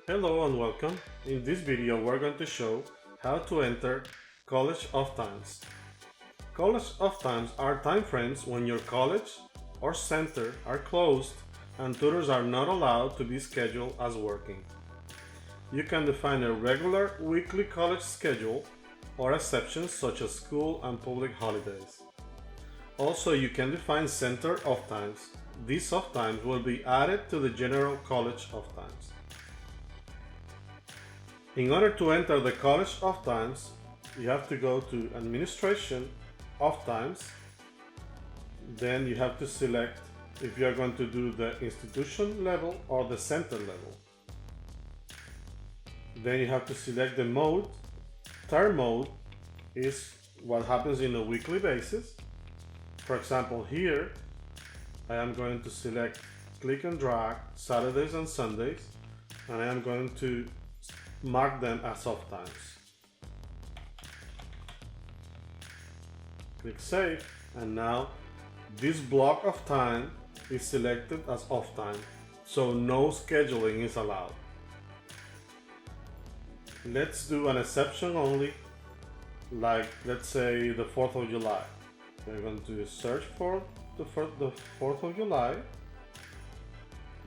Hello and welcome. In this video we're going to show how to enter college off times. College off times are time frames when your college or center are closed and tutors are not allowed to be scheduled as working. You can define a regular weekly college schedule or exceptions such as school and public holidays. Also, you can define center off times. These off times will be added to the general college off times. In order to enter the college off times, you have to go to Administration Off Times. Then you have to select if you are going to do the institution level or the center level. Then you have to select the mode. Term mode is what happens in a weekly basis. For example, here I am going to select click and drag Saturdays and Sundays, and I am going to mark them as off times. Click save, and now this block of time is selected as off time, so no scheduling is allowed. Let's do an exception only, like let's say the 4th of July. We're going to search for the 4th of July,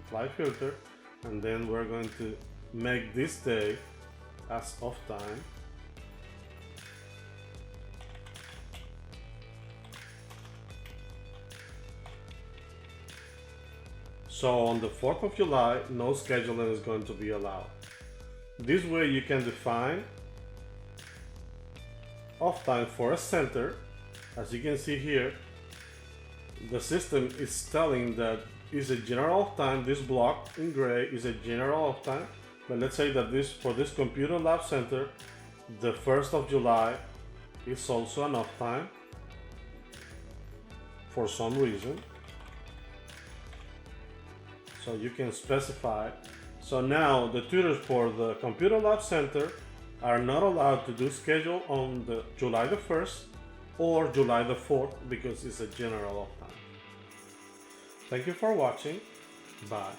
apply filter, and then we're going to make this day as off time. So on the 4th of July, no scheduling is going to be allowed. This way you can define off time for a center. As you can see here, the system is telling that is a general off time. This block in gray is a general off time, but let's say that for this computer lab center, the 1st of July is also an off time for some reason. So you can specify. So now the tutors for the computer lab center are not allowed to do schedule on the July the 1st or July the 4th because it's a general off time. Thank you for watching. Bye.